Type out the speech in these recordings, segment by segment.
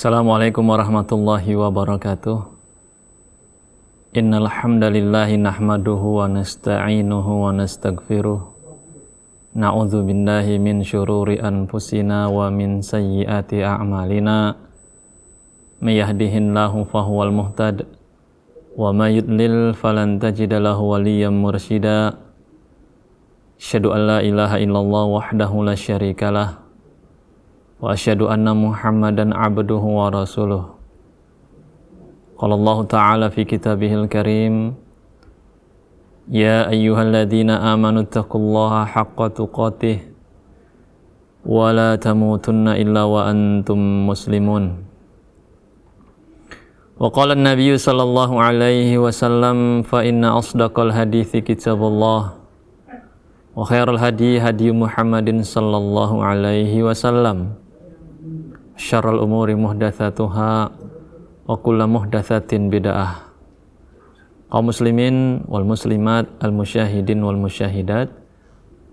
Assalamualaikum warahmatullahi wabarakatuh. Innal hamdalillahi nahmaduhu wa nasta'inuhu wa nastaghfiruh. Na'udzu billahi min syururi anfusina wa min sayyiati a'malina. May yahdihillahu fahuwal muhtad wa may yudlil falan tajida lahu waliyyan mursyida. Asyhadu an la ilaha illallah wahdahu la syarikalah wa asyhadu anna Muhammadan abduhu wa rasuluh. Qala Allah Ta'ala fi kitabihil karim, ya ayyuhalladzina amanu taqullaha haqqa tuqatih wa la tamutunna illa wa antum muslimun. Wa qala an-nabiy sallallahu alaihi wasallam, fa inna asdaqal hadithi kitabullah wa khairal hadi hadi Muhammadin sallallahu alaihi wasallam. Syarrul umuri muhdatsatuha wa kullu muhdatsatin bid'ah. Kaum muslimin wal muslimat, al musyahidin wal musyahidat,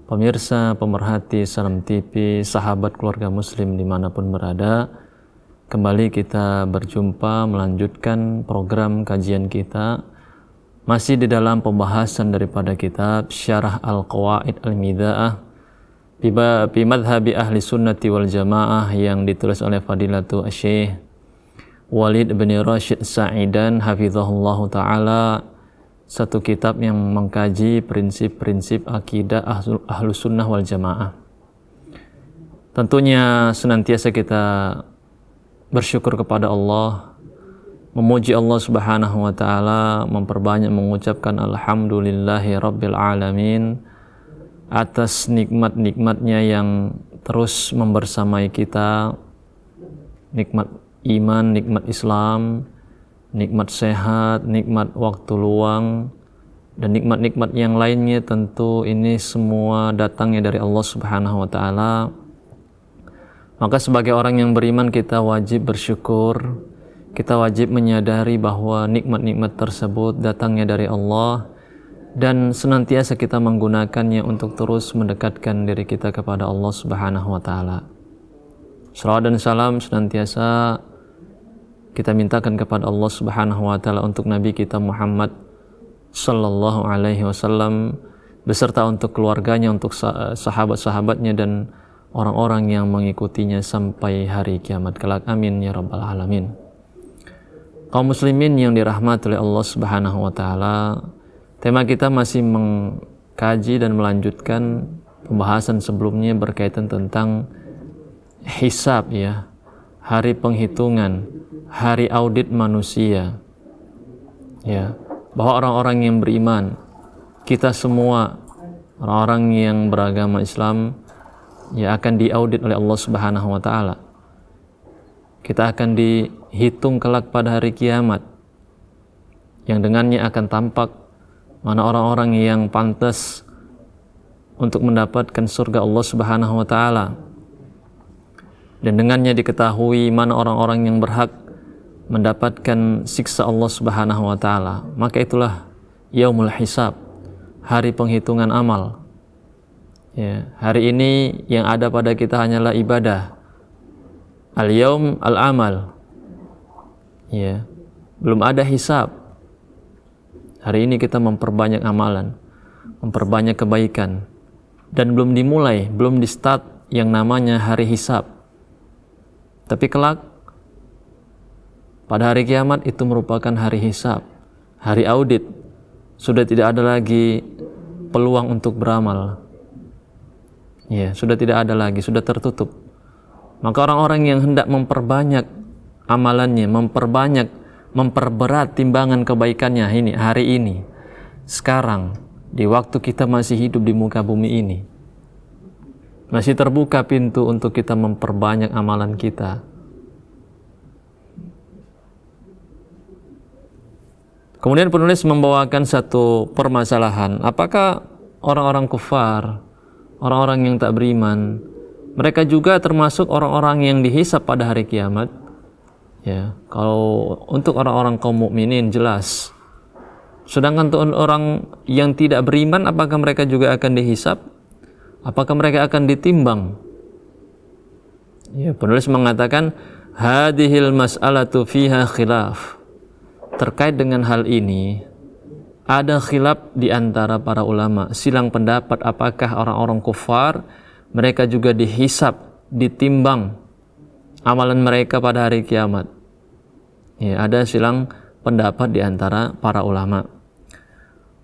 pemirsa, pemerhati Salam TV, sahabat keluarga muslim dimanapun berada, kembali kita berjumpa melanjutkan program kajian kita masih di dalam pembahasan daripada kitab Syarah Al-Qawaid Al-Midha'ah bi madhabi ahli sunnati wal jamaah yang ditulis oleh Fadilatu Syekh Walid bin Rashid Sa'idan hafizahullahu ta'ala, satu kitab yang mengkaji prinsip-prinsip akidah ahlu sunnah wal jamaah. Tentunya senantiasa kita bersyukur kepada Allah, memuji Allah subhanahu wa ta'ala, memperbanyak mengucapkan alhamdulillahi rabbil alamin atas nikmat-nikmatnya yang terus membersamai kita, nikmat iman, nikmat Islam, nikmat sehat, nikmat waktu luang, dan nikmat-nikmat yang lainnya. Tentu ini semua datangnya dari Allah subhanahu wa ta'ala. Maka sebagai orang yang beriman kita wajib bersyukur, kita wajib menyadari bahwa nikmat-nikmat tersebut datangnya dari Allah, dan senantiasa kita menggunakannya untuk terus mendekatkan diri kita kepada Allah subhanahu wa ta'ala. Salawat dan salam senantiasa kita mintakan kepada Allah subhanahu wa ta'ala untuk Nabi kita Muhammad sallallahu alaihi wasallam, beserta untuk keluarganya, untuk sahabat-sahabatnya, dan orang-orang yang mengikutinya sampai hari kiamat kelak. Amin ya rabbal alamin. Kaum muslimin yang dirahmati oleh Allah subhanahu wa ta'ala, tema kita masih mengkaji dan melanjutkan pembahasan sebelumnya berkaitan tentang hisab, ya, hari penghitungan, hari audit manusia, ya, bahwa orang-orang yang beriman, kita semua orang-orang yang beragama Islam, ya, akan diaudit oleh Allah subhanahu wa ta'ala. Kita akan dihitung kelak pada hari kiamat, yang dengannya akan tampak mana orang-orang yang pantas untuk mendapatkan surga Allah subhanahu wa ta'ala, dan dengannya diketahui mana orang-orang yang berhak mendapatkan siksa Allah subhanahu wa ta'ala. Maka itulah yaumul hisab, hari penghitungan amal, ya. Hari ini yang ada pada kita hanyalah ibadah, al-yaum al-amal, ya, belum ada hisab. Hari ini kita memperbanyak amalan, memperbanyak kebaikan, dan belum dimulai, belum di start yang namanya hari hisab. Tapi kelak pada hari kiamat itu merupakan hari hisab, hari audit. Sudah tidak ada lagi peluang untuk beramal, ya, sudah tidak ada lagi, sudah tertutup. Maka orang-orang yang hendak memperbanyak amalannya, memperberat timbangan kebaikannya ini, hari ini, sekarang, di waktu kita masih hidup di muka bumi ini, masih terbuka pintu untuk kita memperbanyak amalan kita. Kemudian penulis membawakan satu permasalahan, apakah orang-orang kufar, orang-orang yang tak beriman, mereka juga termasuk orang-orang yang dihisab pada hari kiamat? Ya, kalau untuk orang-orang kaum mukminin jelas. Sedangkan untuk orang yang tidak beriman, apakah mereka juga akan dihisab? Apakah mereka akan ditimbang? Ya, penulis mengatakan hadhil mas'alatu fiha khilaf. Terkait dengan hal ini ada khilaf di antara para ulama, silang pendapat apakah orang-orang kufar mereka juga dihisab, ditimbang amalan mereka pada hari kiamat. Ya, ada silang pendapat di antara para ulama.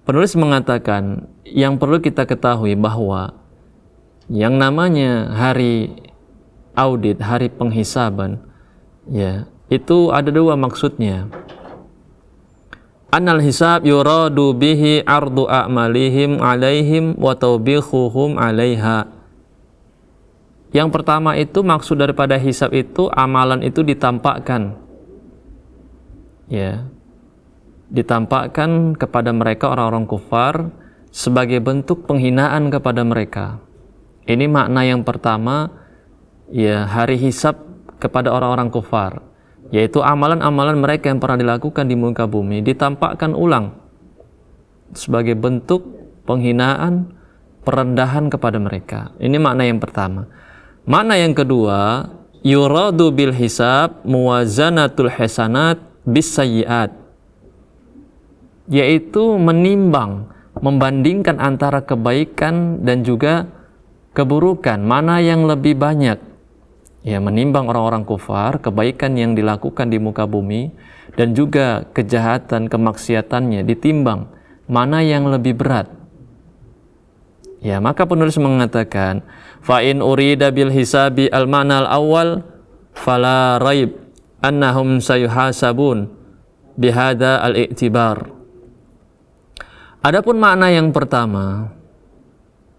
Penulis mengatakan yang perlu kita ketahui bahwa yang namanya hari audit, hari penghisaban, ya, itu ada dua maksudnya. Annal hisab yuradu bihi ardu a'malihim alaihim wa tawbihuhum alaiha. Yang pertama itu maksud daripada hisab itu amalan itu ditampakkan. Ya, ditampakkan kepada mereka orang-orang kufar sebagai bentuk penghinaan kepada mereka. Ini makna yang pertama, ya, hari hisab kepada orang-orang kufar, yaitu amalan-amalan mereka yang pernah dilakukan di muka bumi ditampakkan ulang sebagai bentuk penghinaan, perendahan kepada mereka. Ini makna yang pertama. Makna yang kedua, yuradu bil hisab muwazanatul hasanat bisayyiat, yaitu menimbang, membandingkan antara kebaikan dan juga keburukan, mana yang lebih banyak. Ya, menimbang orang-orang kufar, kebaikan yang dilakukan di muka bumi dan juga kejahatan, kemaksiatannya ditimbang, mana yang lebih berat. Ya, maka penulis mengatakan, fa in urida bil hisabi al ma'na al awal fala raib annahum sayuhasabun bihada al-i'tibar. Adapun makna yang pertama,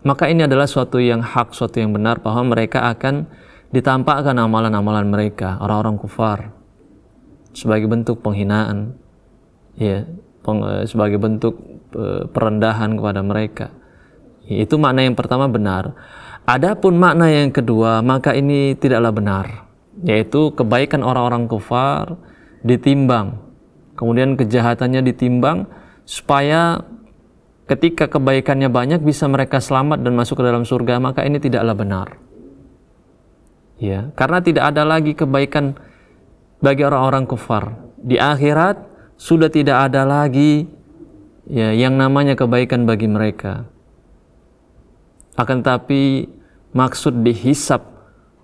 maka ini adalah suatu yang hak, suatu yang benar, bahwa mereka akan ditampakkan amalan-amalan mereka, orang-orang kufar, sebagai bentuk penghinaan, ya, sebagai bentuk perendahan kepada mereka. Itu makna yang pertama benar. Adapun makna yang kedua, maka ini tidaklah benar, yaitu kebaikan orang-orang kufar ditimbang, kemudian kejahatannya ditimbang, supaya ketika kebaikannya banyak bisa mereka selamat dan masuk ke dalam surga. Maka ini tidaklah benar, ya, karena tidak ada lagi kebaikan bagi orang-orang kufar. Di akhirat sudah tidak ada lagi, ya, yang namanya kebaikan bagi mereka. Akan tapi maksud dihisab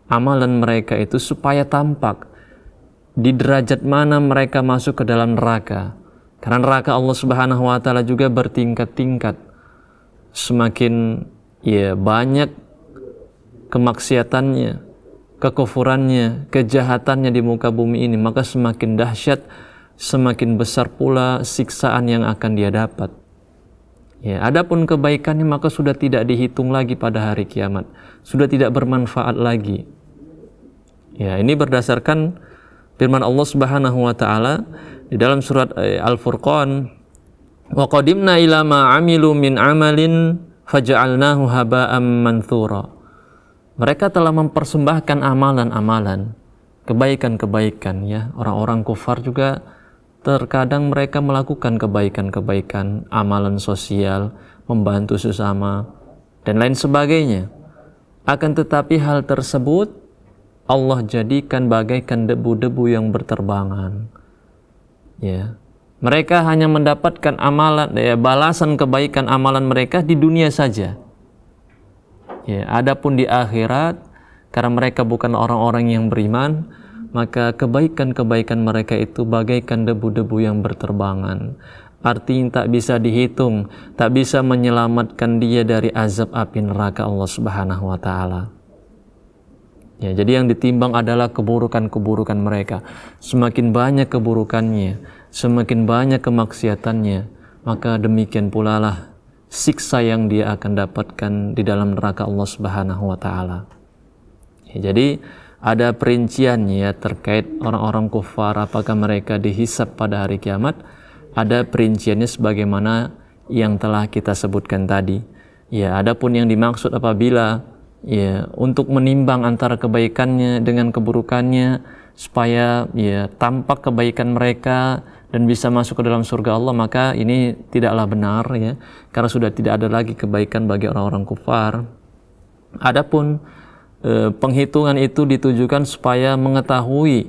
amalan mereka itu supaya tampak di derajat mana mereka masuk ke dalam neraka. Karena neraka Allah Subhanahu wa taala juga bertingkat-tingkat. Semakin, ya, banyak kemaksiatannya, kekufurannya, kejahatannya di muka bumi ini, maka semakin dahsyat, semakin besar pula siksaan yang akan dia dapat. Ya, adapun kebaikannya maka sudah tidak dihitung lagi pada hari kiamat, sudah tidak bermanfaat lagi. Ya, ini berdasarkan firman Allah Subhanahu wa taala di dalam surat Al-Furqan, wa qadimna ila ma 'amilu min 'amalin faja'alnahu haba'an manthura. Mereka telah mempersembahkan amalan-amalan, kebaikan-kebaikan, ya. Orang-orang kufar juga terkadang mereka melakukan kebaikan-kebaikan, amalan sosial, membantu sesama, dan lain sebagainya. Akan tetapi hal tersebut Allah jadikan bagaikan debu-debu yang berterbangan. Ya, mereka hanya mendapatkan amalan, ya, balasan kebaikan amalan mereka di dunia saja. Ya, adapun di akhirat, karena mereka bukan orang-orang yang beriman, maka kebaikan-kebaikan mereka itu bagaikan debu-debu yang berterbangan. Artinya tak bisa dihitung, tak bisa menyelamatkan dia dari azab api neraka Allah Subhanahu wa taala. Ya, jadi yang ditimbang adalah keburukan-keburukan mereka. Semakin banyak keburukannya, semakin banyak kemaksiatannya, maka demikian pula lah siksa yang dia akan dapatkan di dalam neraka Allah Subhanahu wa taala. Ya, jadi ada perinciannya terkait orang-orang kufar, apakah mereka dihisab pada hari kiamat. Ada perinciannya sebagaimana yang telah kita sebutkan tadi. Ya, adapun yang dimaksud apabila, ya, untuk menimbang antara kebaikannya dengan keburukannya supaya, ya, tampak kebaikan mereka dan bisa masuk ke dalam surga Allah, maka ini tidaklah benar, ya, karena sudah tidak ada lagi kebaikan bagi orang-orang kufar. Adapun penghitungan itu ditujukan supaya mengetahui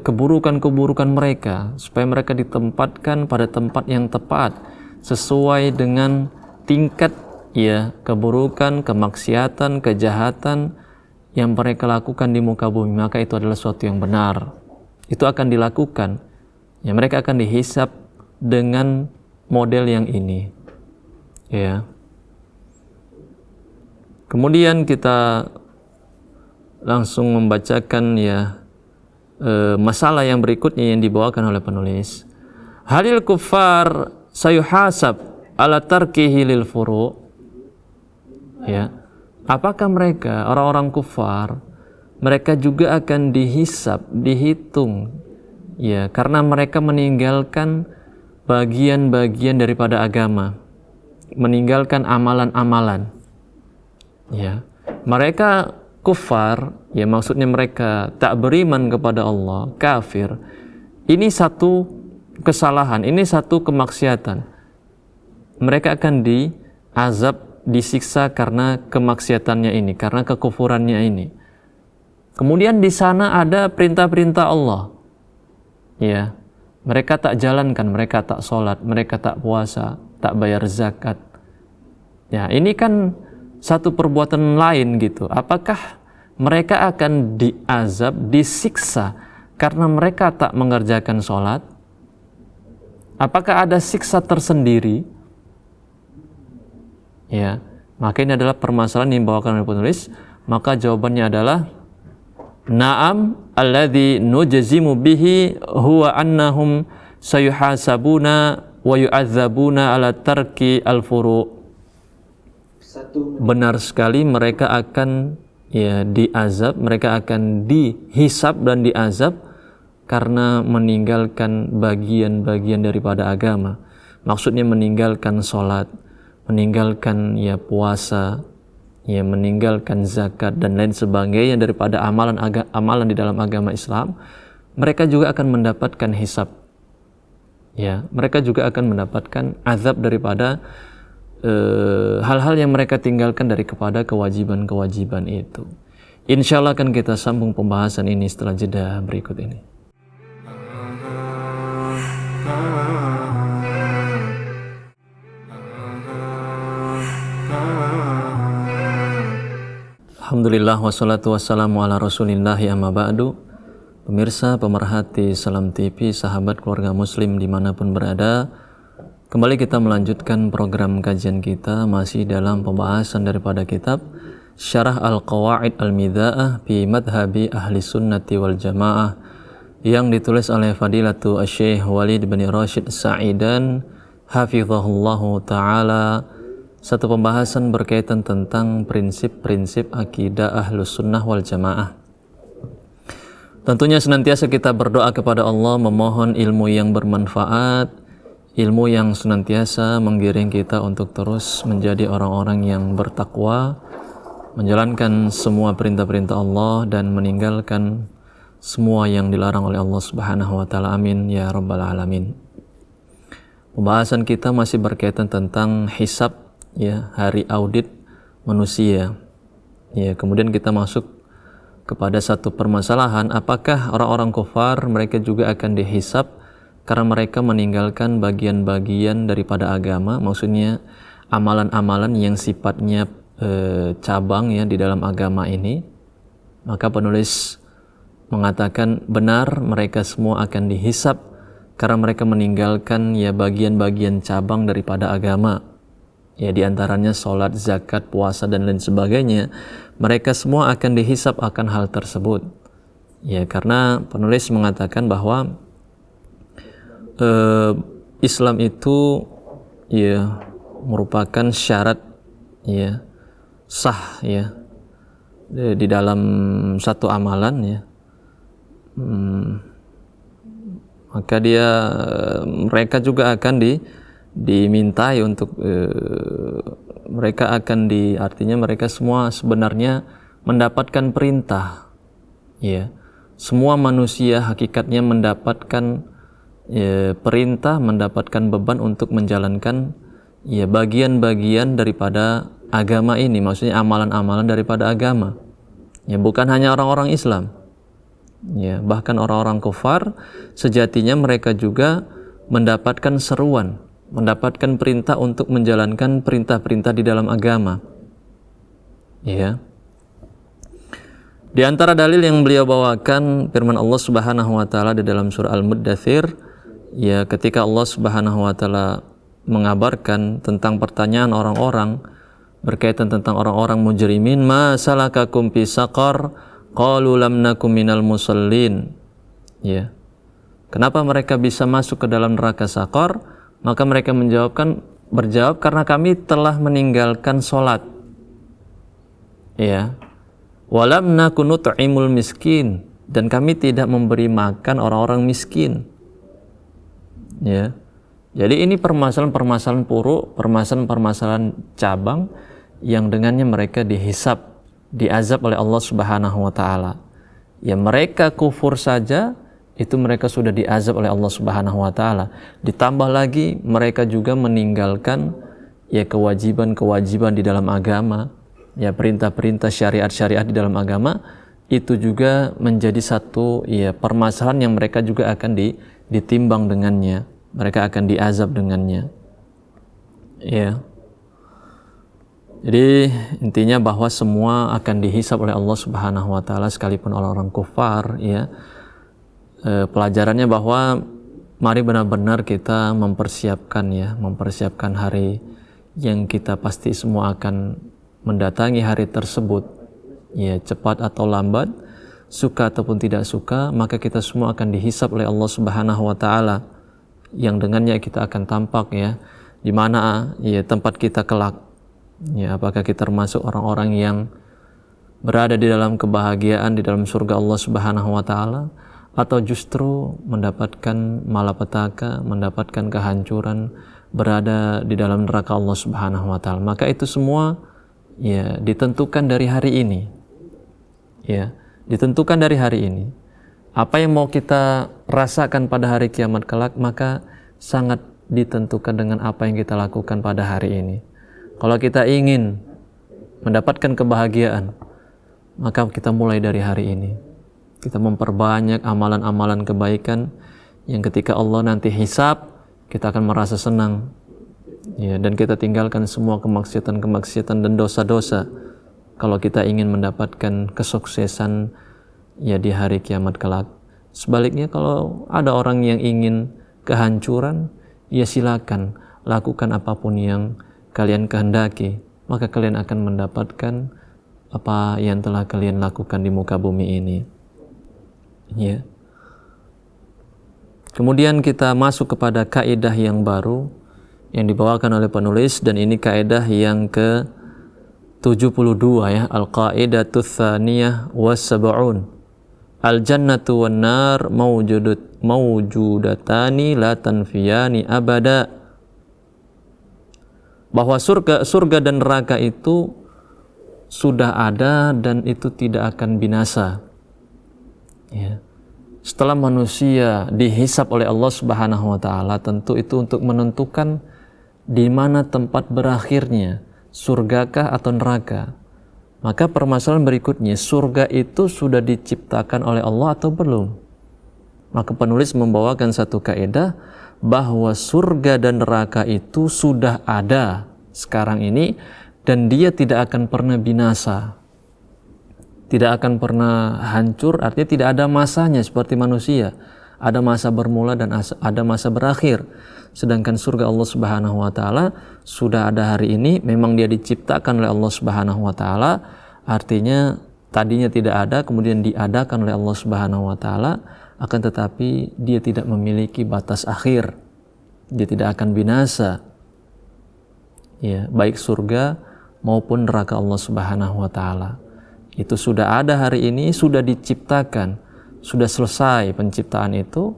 keburukan-keburukan mereka, supaya mereka ditempatkan pada tempat yang tepat sesuai dengan tingkat keburukan, kemaksiatan, kejahatan yang mereka lakukan di muka bumi. Maka itu adalah suatu yang benar, itu akan dilakukan, mereka akan dihisab dengan model yang ini, Kemudian kita langsung membacakan masalah yang berikutnya yang dibawakan oleh penulis. Halil kuffar sayuhasab ala tarkihi lil furu'. Apakah mereka, orang-orang kufar, mereka juga akan dihisab, dihitung karena mereka meninggalkan bagian-bagian daripada agama, meninggalkan amalan-amalan. Mereka kufar, maksudnya mereka tak beriman kepada Allah, kafir. Ini satu kesalahan, ini satu kemaksiatan. Mereka akan diazab, disiksa karena kemaksiatannya ini, karena kekufurannya ini. Kemudian di sana ada perintah-perintah Allah. Mereka tak jalankan, mereka tak sholat, mereka tak puasa, tak bayar zakat. Ini kan satu perbuatan lain gitu. Apakah mereka akan diazab, disiksa karena mereka tak mengerjakan sholat? Apakah ada siksa tersendiri? Maka ini adalah permasalahan yang dibawakan oleh penulis. Maka jawabannya adalah na'am alladhi nujzimu bihi huwa annahum sayuhasabuna wa yu'adzabuna ala tarki al-furu'. Benar sekali, mereka akan diazab, mereka akan dihisab dan diazab karena meninggalkan bagian-bagian daripada agama. Maksudnya meninggalkan sholat, meninggalkan puasa, meninggalkan zakat dan lain sebagainya daripada amalan di dalam agama Islam. Mereka juga akan mendapatkan hisab. Mereka juga akan mendapatkan azab daripada hal-hal yang mereka tinggalkan daripada kewajiban-kewajiban itu. Insya Allah akan kita sambung pembahasan ini setelah jeda berikut ini. Alhamdulillah wassalatu wassalamu ala rasulillahi amma ba'du. Pemirsa, pemerhati Salam TV, sahabat keluarga muslim dimanapun berada, kembali kita melanjutkan program kajian kita masih dalam pembahasan daripada kitab Syarah Al-Qawaid Al-Midha'ah fi Madhabi Ahli Sunnati wal Jamaah yang ditulis oleh Fadilatu Asy-Syaikh Walid bin Rashid Sa'idan hafizahullahu ta'ala. Satu pembahasan berkaitan tentang prinsip-prinsip akidah Ahlus Sunnah wal Jamaah. Tentunya senantiasa kita berdoa kepada Allah, memohon ilmu yang bermanfaat, ilmu yang senantiasa menggiring kita untuk terus menjadi orang-orang yang bertakwa, menjalankan semua perintah-perintah Allah dan meninggalkan semua yang dilarang oleh Allah Subhanahu wa taala. Amin ya rabbal alamin. Pembahasan kita masih berkaitan tentang hisab, hari audit manusia. Kemudian kita masuk kepada satu permasalahan, apakah orang-orang kufar mereka juga akan dihisab karena mereka meninggalkan bagian-bagian daripada agama, maksudnya amalan-amalan yang sifatnya cabang di dalam agama ini. Maka penulis mengatakan benar, mereka semua akan dihisab karena mereka meninggalkan bagian-bagian cabang daripada agama. Di antaranya sholat, zakat, puasa dan lain sebagainya. Mereka semua akan dihisab akan hal tersebut. Karena penulis mengatakan bahwa Islam itu merupakan syarat sah di dalam satu amalan maka mereka juga akan dimintai untuk mereka akan artinya mereka semua sebenarnya mendapatkan perintah. Semua manusia hakikatnya mendapatkan perintah, mendapatkan beban untuk menjalankan bagian-bagian daripada agama ini, maksudnya amalan-amalan daripada agama. Bukan hanya orang-orang Islam. Ya, bahkan orang-orang kufar sejatinya mereka juga mendapatkan seruan, mendapatkan perintah untuk menjalankan perintah-perintah di dalam agama. Ya. Di antara dalil yang beliau bawakan firman Allah Subhanahu wa taala di dalam surah Al-Muddatsir, ya, ketika Allah Subhanahu wa taala mengabarkan tentang pertanyaan orang-orang berkaitan tentang orang-orang mujrimin, ma salakakum fi saqar qalu lam nakum minal musallin. Ya. Kenapa mereka bisa masuk ke dalam neraka Saqar? Maka mereka berjawab karena kami telah meninggalkan salat. Ya. Walam nakun nut'imul miskin, dan kami tidak memberi makan orang-orang miskin. Ya. Jadi ini permasalahan-permasalahan puruk, permasalahan-permasalahan cabang yang dengannya mereka dihisab, diazab oleh Allah Subhanahu wa taala. Ya, mereka kufur saja itu mereka sudah diazab oleh Allah Subhanahu wa taala. Ditambah lagi mereka juga meninggalkan ya kewajiban-kewajiban di dalam agama, ya perintah-perintah syariat-syariat di dalam agama, itu juga menjadi satu ya permasalahan yang mereka juga akan ditimbang dengannya. Mereka akan diazab dengannya. Ya. Jadi intinya bahwa semua akan dihisab oleh Allah Subhanahu wa taala sekalipun orang-orang kufar, ya. Pelajarannya bahwa mari benar-benar kita mempersiapkan hari yang kita pasti semua akan mendatangi hari tersebut, ya, cepat atau lambat, suka ataupun tidak suka, maka kita semua akan dihisab oleh Allah Subhanahu wa taala, yang dengannya kita akan tampak, ya, di mana ya tempat kita kelak. Ya, apakah kita termasuk orang-orang yang berada di dalam kebahagiaan di dalam surga Allah Subhanahu wa taala, atau justru mendapatkan malapetaka, mendapatkan kehancuran, berada di dalam neraka Allah Subhanahu wa taala. Maka itu semua ya ditentukan dari hari ini. Ya, ditentukan dari hari ini. Apa yang mau kita rasakan pada hari kiamat kelak, maka sangat ditentukan dengan apa yang kita lakukan pada hari ini. Kalau kita ingin mendapatkan kebahagiaan, maka kita mulai dari hari ini. Kita memperbanyak amalan-amalan kebaikan yang ketika Allah nanti hisab, kita akan merasa senang, ya, dan kita tinggalkan semua kemaksiatan-kemaksiatan dan dosa-dosa kalau kita ingin mendapatkan kesuksesan ya di hari kiamat kelak. Sebaliknya, kalau ada orang yang ingin kehancuran, ya silakan lakukan apapun yang kalian kehendaki, maka kalian akan mendapatkan apa yang telah kalian lakukan di muka bumi ini. Ya. Kemudian kita masuk kepada kaidah yang baru yang dibawakan oleh penulis, dan ini kaidah yang ke-72, ya, al-qaidatu tsaniyah was-sab'un. Al-jannatu wan-nar mawjudatani la tanfiyani abada. Bahwa surga dan neraka itu sudah ada dan itu tidak akan binasa. Ya. Setelah manusia dihisab oleh Allah Subhanahu wa taala, tentu itu untuk menentukan di mana tempat berakhirnya, surgakah atau neraka. Maka permasalahan berikutnya, surga itu sudah diciptakan oleh Allah atau belum? Maka penulis membawakan satu kaidah bahwa surga dan neraka itu sudah ada sekarang ini dan dia tidak akan pernah binasa. Tidak akan pernah hancur, artinya tidak ada masanya seperti manusia. Ada masa bermula dan ada masa berakhir. Sedangkan surga Allah Subhanahu wa taala sudah ada hari ini, memang dia diciptakan oleh Allah Subhanahu wa taala, artinya tadinya tidak ada kemudian diadakan oleh Allah Subhanahu wa taala, akan tetapi dia tidak memiliki batas akhir. Dia tidak akan binasa. Ya, baik surga maupun neraka Allah Subhanahu wa taala. Itu sudah ada hari ini, sudah diciptakan, sudah selesai penciptaan itu,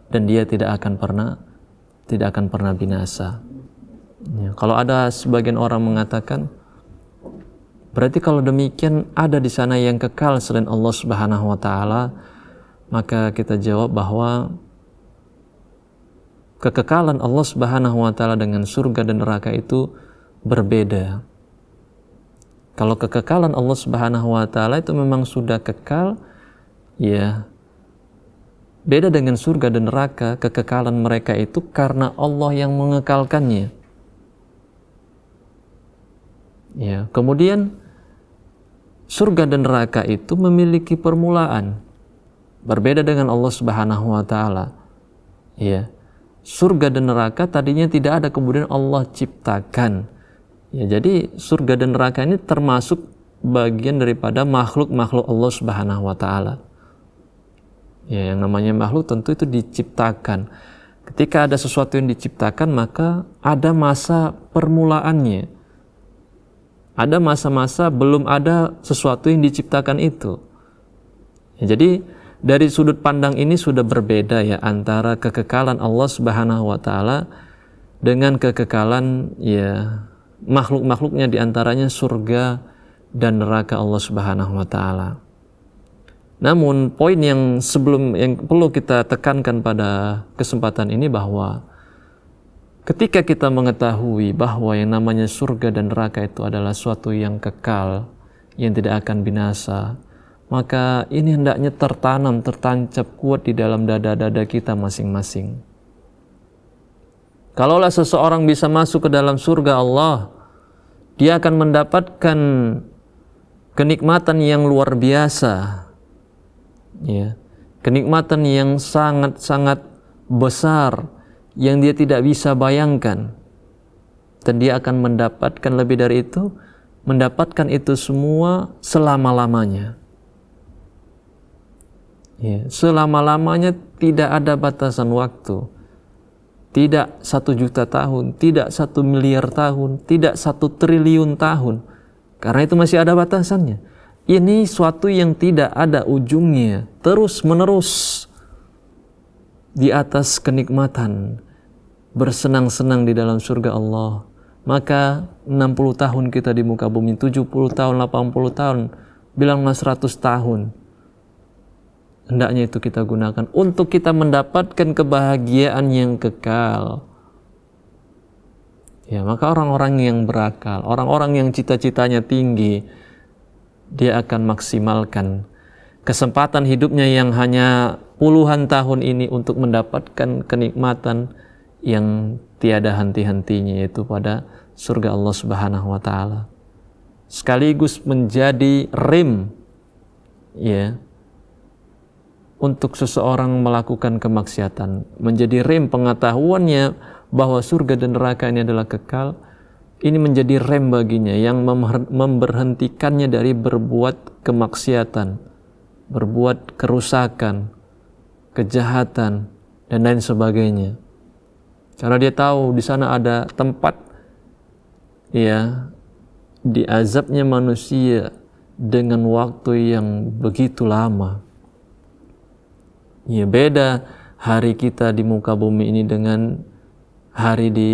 dan dia tidak akan pernah binasa. Ya, kalau ada sebagian orang mengatakan, berarti kalau demikian ada di sana yang kekal selain Allah Subhanahu wa taala, maka kita jawab bahwa kekekalan Allah Subhanahu wa taala dengan surga dan neraka itu berbeda. Kalau kekekalan Allah Subhanahu wa taala itu memang sudah kekal, Ya, beda dengan surga dan neraka, kekekalan mereka itu karena Allah yang mengekalkannya. Ya, kemudian surga dan neraka itu memiliki permulaan. Berbeda dengan Allah Subhanahu wa taala. Ya. Surga dan neraka tadinya tidak ada, kemudian Allah ciptakan. Ya, jadi surga dan neraka ini termasuk bagian daripada makhluk-makhluk Allah Subhanahu wa taala. Ya, yang namanya makhluk tentu itu diciptakan. Ketika ada sesuatu yang diciptakan, maka ada masa permulaannya. Ada masa-masa belum ada sesuatu yang diciptakan itu. Ya, jadi dari sudut pandang ini sudah berbeda ya antara kekekalan Allah Subhanahu wa taala dengan kekekalan ya makhluk-makhluknya, diantaranya surga dan neraka Allah Subhanahu wa taala. Namun poin yang perlu kita tekankan pada kesempatan ini bahwa ketika kita mengetahui bahwa yang namanya surga dan neraka itu adalah suatu yang kekal, yang tidak akan binasa, maka ini hendaknya tertanam, tertancap kuat di dalam dada-dada kita masing-masing. Kalaulah seseorang bisa masuk ke dalam surga Allah, dia akan mendapatkan kenikmatan yang luar biasa, ya, kenikmatan yang sangat-sangat besar, yang dia tidak bisa bayangkan, dan dia akan mendapatkan lebih dari itu, mendapatkan itu semua selama-lamanya. Ya, selama-lamanya, tidak ada batasan waktu, tidak 1 juta tahun, tidak 1 miliar tahun, tidak 1 triliun tahun, karena itu masih ada batasannya. Ini suatu yang tidak ada ujungnya, terus menerus di atas kenikmatan, bersenang-senang di dalam surga Allah. Maka 60 tahun kita di muka bumi, 70 tahun, 80 tahun, bilang 100 tahun, hendaknya itu kita gunakan untuk kita mendapatkan kebahagiaan yang kekal. Ya, maka orang-orang yang berakal, orang-orang yang cita-citanya tinggi, dia akan maksimalkan kesempatan hidupnya yang hanya puluhan tahun ini untuk mendapatkan kenikmatan yang tiada henti-hentinya, yaitu pada surga Allah Subhanahu wa taala. Sekaligus menjadi rem ya untuk seseorang melakukan kemaksiatan, menjadi rem pengetahuannya bahwa surga dan neraka ini adalah kekal. Ini menjadi rem baginya yang memberhentikannya dari berbuat kemaksiatan, berbuat kerusakan, kejahatan, dan lain sebagainya. Karena dia tahu di sana ada tempat ya diazabnya manusia dengan waktu yang begitu lama. Ya, beda hari kita di muka bumi ini dengan hari di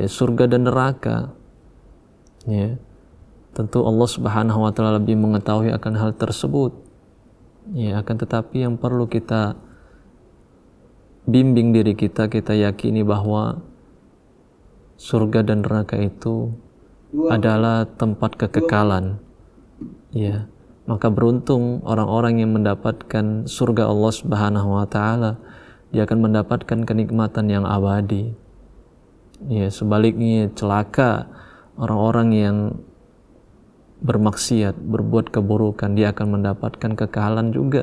surga dan neraka. Ya, tentu Allah Subhanahu wa taala lebih mengetahui akan hal tersebut. Ya, akan tetapi yang perlu kita bimbing diri kita, kita yakini bahwa surga dan neraka itu adalah tempat kekekalan. Ya, maka beruntung orang-orang yang mendapatkan surga Allah Subhanahu wa taala, dia akan mendapatkan kenikmatan yang abadi. Ya, sebaliknya celaka orang-orang yang bermaksiat, berbuat keburukan, dia akan mendapatkan kekekalan juga.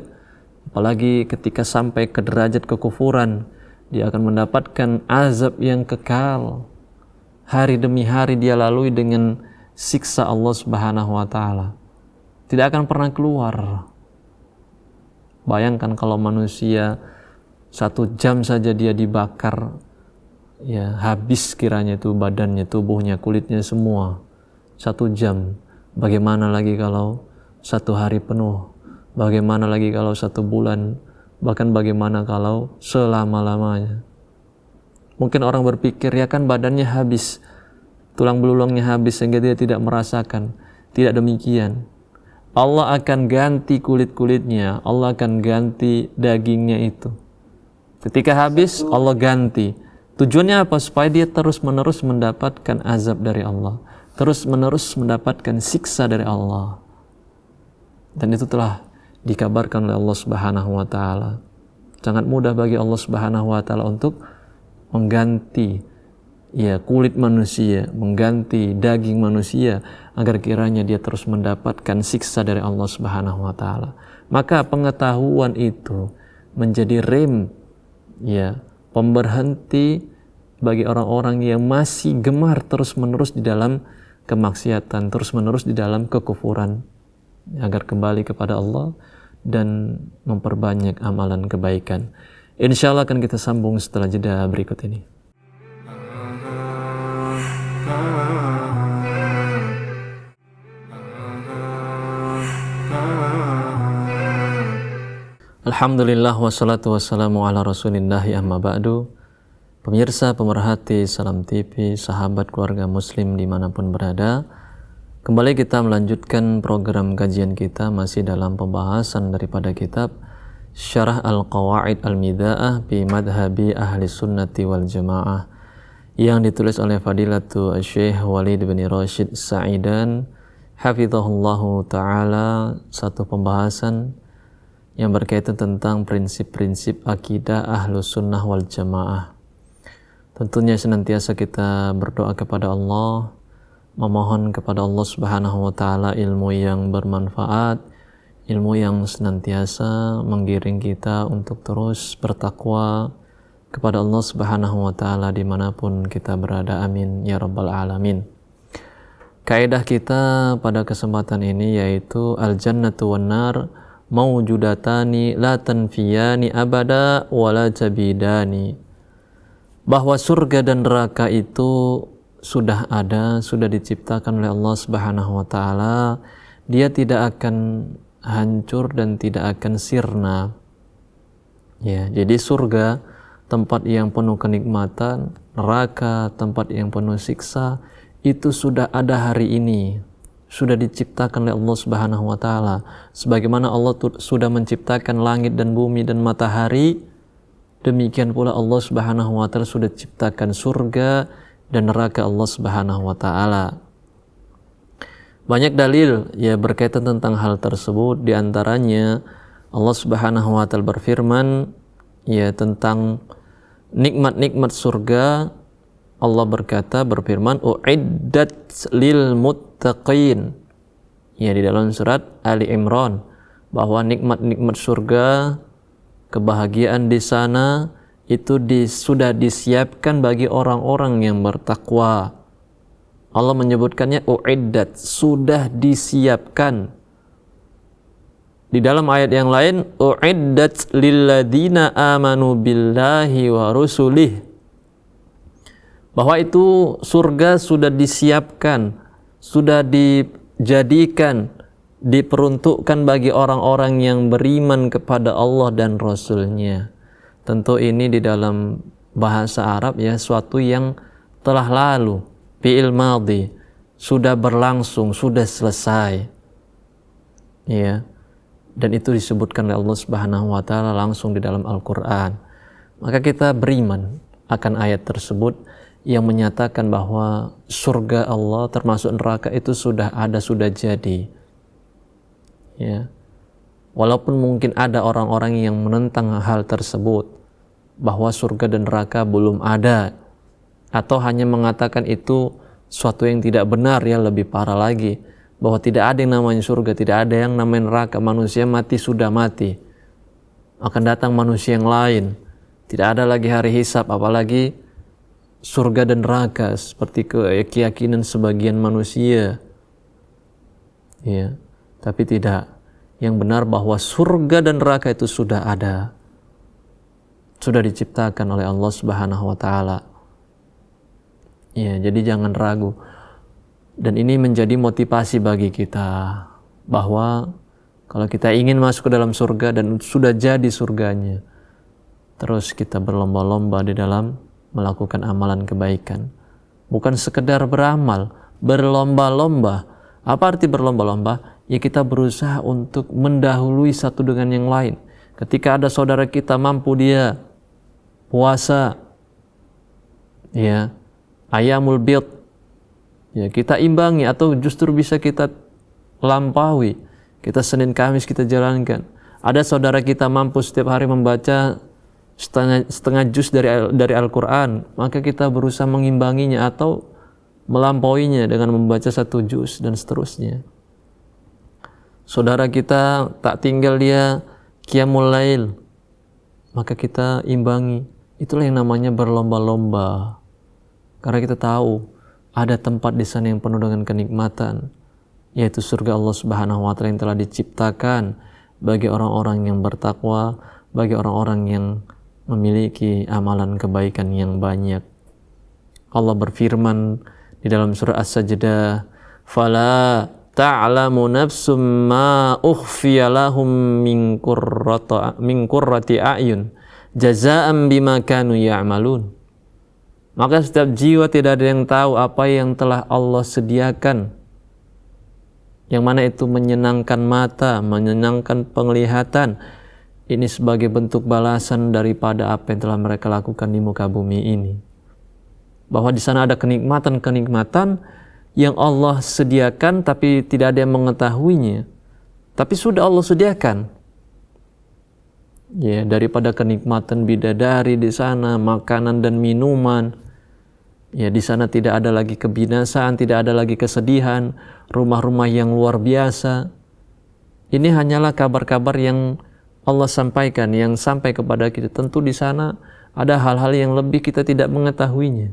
Apalagi ketika sampai ke derajat kekufuran, dia akan mendapatkan azab yang kekal. Hari demi hari dia lalui dengan siksa Allah Subhanahu wa taala. Tidak akan pernah keluar. Bayangkan kalau manusia 1 jam saja dia dibakar, ya habis kiranya itu badannya, tubuhnya, kulitnya semua. 1 jam. Bagaimana lagi kalau 1 hari penuh? Bagaimana lagi kalau 1 bulan? Bahkan bagaimana kalau selama-lamanya? Mungkin orang berpikir, ya kan badannya habis, tulang belulangnya habis sehingga dia tidak merasakan. Tidak demikian. Allah akan ganti kulit-kulitnya, Allah akan ganti dagingnya itu. Ketika habis, Allah ganti. Tujuannya apa? Supaya dia terus-menerus mendapatkan azab dari Allah, terus-menerus mendapatkan siksa dari Allah. Dan itu telah dikabarkan oleh Allah Subhanahu wa taala. Sangat mudah bagi Allah Subhanahu wa taala untuk mengganti kulit manusia, mengganti daging manusia agar kiranya dia terus mendapatkan siksa dari Allah Subhanahu wa taala. Maka pengetahuan itu menjadi rem, pemberhenti bagi orang-orang yang masih gemar terus-menerus di dalam kemaksiatan, terus-menerus di dalam kekufuran, agar kembali kepada Allah dan memperbanyak amalan kebaikan. Insya Allah akan kita sambung setelah jeda berikut ini. Alhamdulillah wassalatu wassalamu ala rasulillahi amma ba'du. Pemirsa, pemerhati Salam TV, sahabat keluarga muslim dimanapun berada, kembali kita melanjutkan program kajian kita masih dalam pembahasan daripada kitab Syarah Al-Qawaid Al-Mida'ah bi Madhabi Ahli Sunnati wal Jamaah yang ditulis oleh Fadilatu Syekh Walid bin Rashid Sa'idan hafizahullahu ta'ala. Satu pembahasan yang berkaitan tentang prinsip-prinsip akidah Ahlus Sunnah wal Jamaah. Tentunya senantiasa kita berdoa kepada Allah, memohon kepada Allah Subhanahu wa taala ilmu yang bermanfaat, ilmu yang senantiasa menggiring kita untuk terus bertakwa kepada Allah Subhanahu wa taala dimanapun kita berada. Amin ya rabbal alamin. Kaidah kita pada kesempatan ini yaitu al-jannatu wan nar maujudatani la tanfiyani abada wala tabidani, bahwa surga dan neraka itu sudah ada, sudah diciptakan oleh Allah Subhanahu wa taala. Dia tidak akan hancur dan tidak akan sirna. Jadi surga tempat yang penuh kenikmatan, neraka tempat yang penuh siksa, itu sudah ada hari ini, sudah diciptakan oleh Allah Subhanahu wa taala. Sebagaimana Allah sudah menciptakan langit dan bumi dan matahari, demikian pula Allah Subhanahu wa taala sudah ciptakan surga dan neraka Allah Subhanahu wa taala. Banyak dalil berkaitan tentang hal tersebut. Di antaranya Allah Subhanahu wa taala berfirman tentang nikmat-nikmat surga. Allah berfirman, uiddat lil muttaqin, di dalam surat Ali Imran, bahwa nikmat-nikmat surga, kebahagiaan di sana itu sudah disiapkan bagi orang-orang yang bertakwa. Allah menyebutkannya uiddat, sudah disiapkan. Di dalam ayat yang lain, uiddat lilladzina amanu billahi wa rusulih, bahwa itu surga sudah disiapkan, sudah dijadikan, diperuntukkan bagi orang-orang yang beriman kepada Allah dan Rasul-Nya. Tentu ini di dalam bahasa Arab suatu yang telah lalu, fi'il madhi, sudah berlangsung, sudah selesai. Dan itu disebutkan oleh Allah Subhanahu wa taala langsung di dalam Al-Qur'an. Maka kita beriman akan ayat tersebut yang menyatakan bahwa surga Allah termasuk neraka itu sudah ada, sudah jadi. Walaupun mungkin ada orang-orang yang menentang hal tersebut, bahwa surga dan neraka belum ada, atau hanya mengatakan itu suatu yang tidak benar, lebih parah lagi, bahwa tidak ada yang namanya surga, tidak ada yang namanya neraka, manusia mati sudah mati, akan datang manusia yang lain, tidak ada lagi hari hisab, apalagi surga dan neraka seperti keyakinan sebagian manusia. Tapi tidak. Yang benar bahwa surga dan neraka itu sudah ada, sudah diciptakan oleh Allah Subhanahu wa taala. Jadi jangan ragu. Dan ini menjadi motivasi bagi kita bahwa kalau kita ingin masuk ke dalam surga dan sudah jadi surganya, terus kita berlomba-lomba di dalam melakukan amalan kebaikan. Bukan sekedar beramal, berlomba-lomba. Apa arti berlomba-lomba? Kita berusaha untuk mendahului satu dengan yang lain. Ketika ada saudara kita mampu, dia puasa, ayamul bid, kita imbangi atau justru bisa kita lampaui. Kita Senin Kamis kita jalankan. Ada saudara kita mampu setiap hari membaca setengah juz dari Al-Quran, maka kita berusaha mengimbanginya atau melampauinya dengan membaca 1 juz dan seterusnya. Saudara kita tak tinggal dia qiyamul lail, maka kita imbangi. Itulah yang namanya berlomba-lomba. Karena kita tahu ada tempat di sana yang penuh dengan kenikmatan, yaitu surga Allah Subhanahu wa taala yang telah diciptakan bagi orang-orang yang bertakwa, bagi orang-orang yang memiliki amalan kebaikan yang banyak. Allah berfirman di dalam surah As-Sajdah, "Fala ta'lamu nafsum ma ukhfiya lahum min qurrati a'yun jazaa'an bima kanu ya'malun." Maka setiap jiwa tidak ada yang tahu apa yang telah Allah sediakan, yang mana itu menyenangkan mata, menyenangkan penglihatan. Ini sebagai bentuk balasan daripada apa yang telah mereka lakukan di muka bumi ini. Bahwa di sana ada kenikmatan-kenikmatan yang Allah sediakan tapi tidak ada yang mengetahuinya. Tapi sudah Allah sediakan. Ya, daripada kenikmatan bidadari di sana, makanan dan minuman. Ya, di sana tidak ada lagi kebinasaan, tidak ada lagi kesedihan, rumah-rumah yang luar biasa. Ini hanyalah kabar-kabar yang Allah sampaikan, yang sampai kepada kita. Tentu di sana ada hal-hal yang lebih kita tidak mengetahuinya.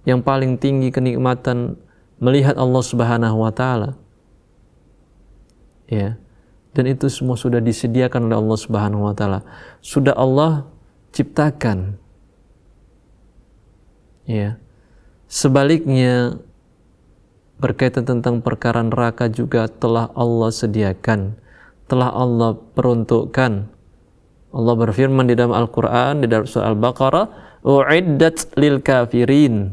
Yang paling tinggi kenikmatan melihat Allah Subhanahu wa taala. Ya. Dan itu semua sudah disediakan oleh Allah Subhanahu wa taala. Sudah Allah ciptakan. Ya. Sebaliknya berkaitan tentang perkara neraka juga telah Allah sediakan, telah Allah peruntukkan. Allah berfirman di dalam Al-Quran, di dalam surah Al-Baqarah, "U'iddat lil kafirin."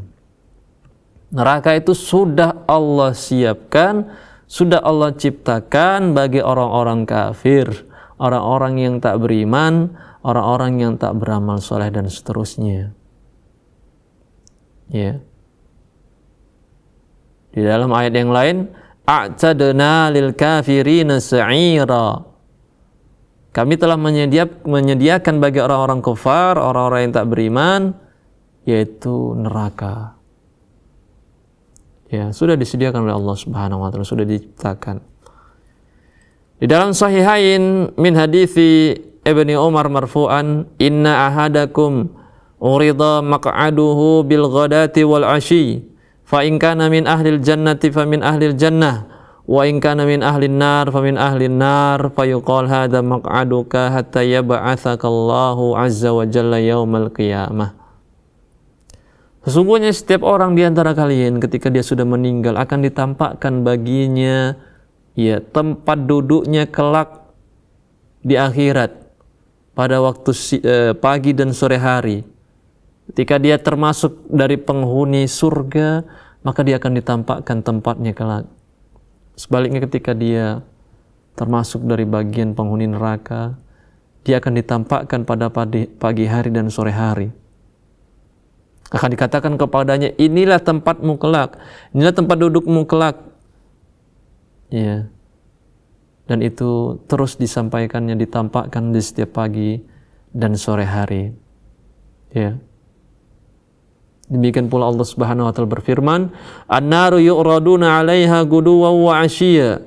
Neraka itu sudah Allah siapkan, sudah Allah ciptakan bagi orang-orang kafir, orang-orang yang tak beriman, orang-orang yang tak beramal soleh dan seterusnya. Ya. Di dalam ayat yang lain, "A'tadna lil kafirina sa'ira." Kami telah menyediakan bagi orang-orang kafir, orang-orang yang tak beriman, yaitu neraka. Ya, sudah disediakan oleh Allah Subhanahu wa taala, sudah diciptakan. Di dalam sahihain min hadithi Ibnu Umar marfu'an, "Inna ahadakum urida maq'aduhu bil ghadati wal 'ashi, fa in kana min ahlil jannati fa min ahlil jannah, wa in kana min ahlin nar fa min ahlin nar, fa yuqal hadha maq'aduka hatta yab'atsakallahu 'azza wa jalla yaumal qiyamah." Sesungguhnya setiap orang di antara kalian ketika dia sudah meninggal akan ditampakkan baginya ya tempat duduknya kelak di akhirat pada waktu pagi dan sore hari. Ketika dia termasuk dari penghuni surga, maka dia akan ditampakkan tempatnya kelak. Sebaliknya ketika dia termasuk dari bagian penghuni neraka, dia akan ditampakkan pada pagi hari dan sore hari. Akan dikatakan kepadanya, inilah tempatmu kelak, inilah tempat dudukmu kelak. Ya. Dan itu terus disampaikannya, ditampakkan di setiap pagi dan sore hari. Ya. Demikian pula Allah Subhanahu wa taala berfirman, "An-naru yu'raduna 'alaiha guduwan wa 'ashiyya.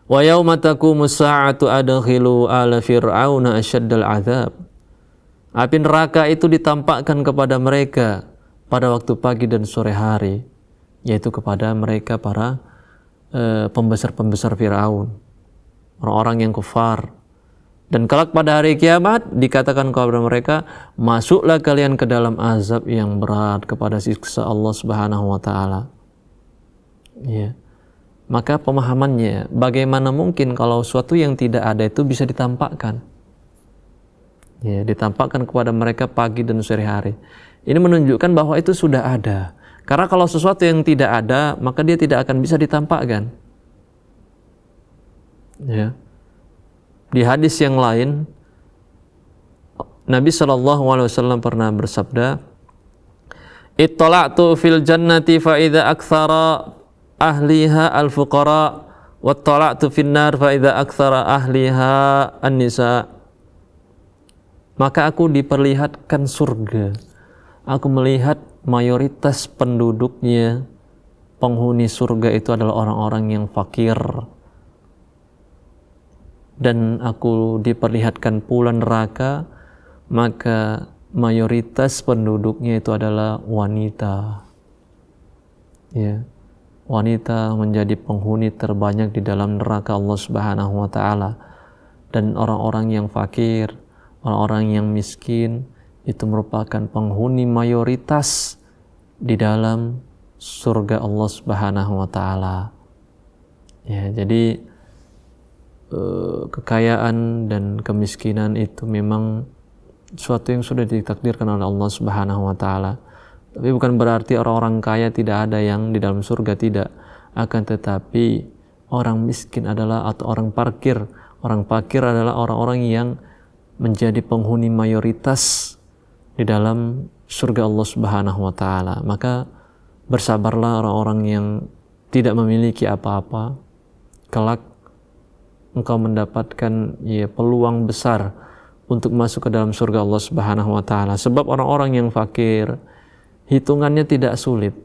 Wa yauma taqumus sa'atu adkhilu ala fir'auna asyaddal 'adzab." Api neraka itu ditampakkan kepada mereka pada waktu pagi dan sore hari, yaitu kepada mereka para pembesar-pembesar Firaun, orang-orang yang kufar. Dan kelak pada hari kiamat dikatakan kepada mereka, masuklah kalian ke dalam azab yang berat kepada siksa Allah Subhanahu wa taala. Ya. Maka pemahamannya, bagaimana mungkin kalau sesuatu yang tidak ada itu bisa ditampakkan? Ya, ditampakkan kepada mereka pagi dan sore hari. Ini menunjukkan bahwa itu sudah ada. Karena kalau sesuatu yang tidak ada, maka dia tidak akan bisa ditampakkan. Ya. Di hadis yang lain, Nabi SAW pernah bersabda, "Ittala'tu fil jannati fa idza aktsara ahliha al-fuqara wattala'tu finnar fa idza aktsara ahliha an-nisa. Maka aku diperlihatkan surga. Aku melihat mayoritas penduduknya, penghuni surga itu adalah orang-orang yang fakir. Dan aku diperlihatkan pula neraka, maka mayoritas penduduknya itu adalah wanita. Ya, wanita menjadi penghuni terbanyak di dalam neraka Allah Subhanahu wa taala. Dan orang-orang yang fakir, orang-orang yang miskin itu merupakan penghuni mayoritas di dalam surga Allah Subhanahu wa taala. Ya, jadi kekayaan dan kemiskinan itu memang suatu yang sudah ditakdirkan oleh Allah Subhanahu wa taala. Tapi bukan berarti orang-orang kaya tidak ada yang di dalam surga, tidak. Akan tetapi orang miskin adalah atau orang fakir. Orang fakir adalah orang-orang yang menjadi penghuni mayoritas di dalam surga Allah Subhanahu wa taala. Maka bersabarlah orang-orang yang tidak memiliki apa-apa. Kelak engkau mendapatkan peluang besar untuk masuk ke dalam surga Allah Subhanahu wa taala. Sebab orang-orang yang fakir hitungannya tidak sulit.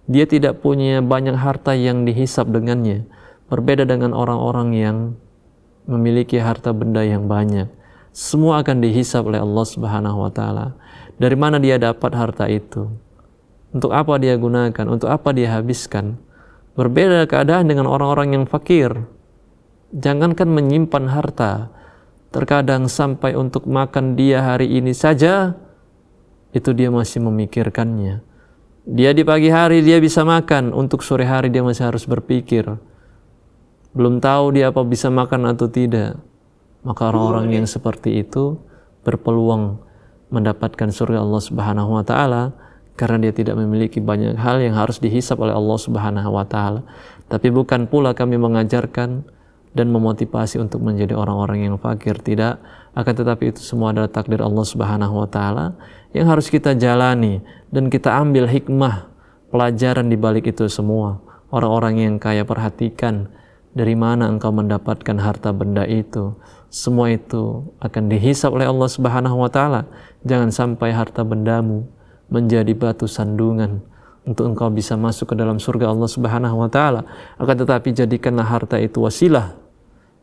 Dia tidak punya banyak harta yang dihisap dengannya. Berbeda dengan orang-orang yang memiliki harta benda yang banyak. Semua akan dihisap oleh Allah Subhanahu wa taala. Dari mana dia dapat harta itu? Untuk apa dia gunakan? Untuk apa dia habiskan? Berbeda keadaan dengan orang-orang yang fakir. Jangankan menyimpan harta, terkadang sampai untuk makan dia hari ini saja, itu dia masih memikirkannya. Dia di pagi hari dia bisa makan, untuk sore hari dia masih harus berpikir. Belum tahu dia apa bisa makan atau tidak. Maka orang-orang yang seperti itu berpeluang mendapatkan surga Allah Subhanahu wa taala karena dia tidak memiliki banyak hal yang harus dihisap oleh Allah Subhanahu wa taala. Tapi bukan pula kami mengajarkan dan memotivasi untuk menjadi orang-orang yang fakir, tidak. Akan tetapi itu semua adalah takdir Allah Subhanahu wa taala yang harus kita jalani dan kita ambil hikmah pelajaran di balik itu semua. Orang-orang yang kaya, perhatikan dari mana engkau mendapatkan harta benda itu. Semua itu akan dihisap oleh Allah Subhanahu wa taala. Jangan sampai harta bendamu menjadi batu sandungan untuk engkau bisa masuk ke dalam surga Allah Subhanahu wa taala. Akan tetapi jadikanlah harta itu wasilah,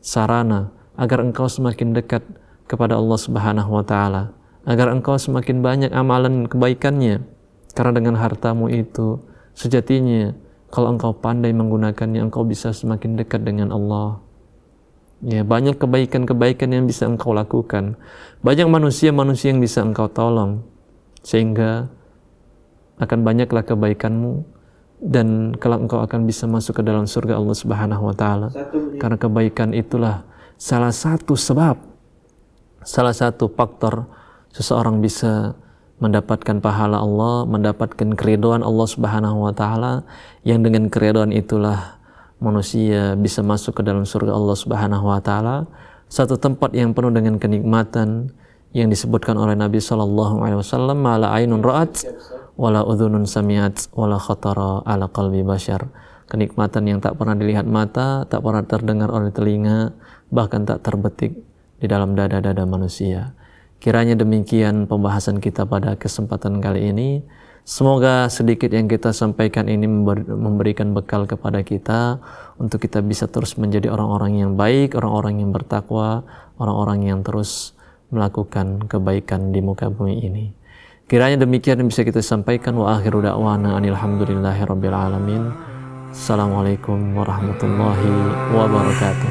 sarana agar engkau semakin dekat kepada Allah Subhanahu wa taala, agar engkau semakin banyak amalan kebaikannya. Karena dengan hartamu itu sejatinya kalau engkau pandai menggunakannya, engkau bisa semakin dekat dengan Allah. Ya, banyak kebaikan-kebaikan yang bisa engkau lakukan. Banyak manusia-manusia yang bisa engkau tolong. Sehingga akan banyaklah kebaikanmu dan kelak engkau akan bisa masuk ke dalam surga Allah Subhanahu wa taala. Karena kebaikan itulah salah satu sebab, salah satu faktor seseorang bisa mendapatkan pahala Allah, mendapatkan keridhaan Allah Subhanahu wa taala, yang dengan keridhaan itulah manusia bisa masuk ke dalam surga Allah Subhanahu wa taala, satu tempat yang penuh dengan kenikmatan yang disebutkan oleh Nabi sallallahu alaihi wasallam, "Mala ainun ra'at wala udhunun sami'at wala khatara ala qalbi bashar." Kenikmatan yang tak pernah dilihat mata, tak pernah terdengar oleh telinga, bahkan tak terbetik di dalam dada-dada manusia. Kiranya demikian pembahasan kita pada kesempatan kali ini. Semoga sedikit yang kita sampaikan ini memberikan bekal kepada kita untuk kita bisa terus menjadi orang-orang yang baik, orang-orang yang bertakwa, orang-orang yang terus melakukan kebaikan di muka bumi ini. Kiranya demikian yang bisa kita sampaikan. Wa akhiru da'wana alhamdulillahirabbil alamin. Assalamualaikum warahmatullahi wabarakatuh.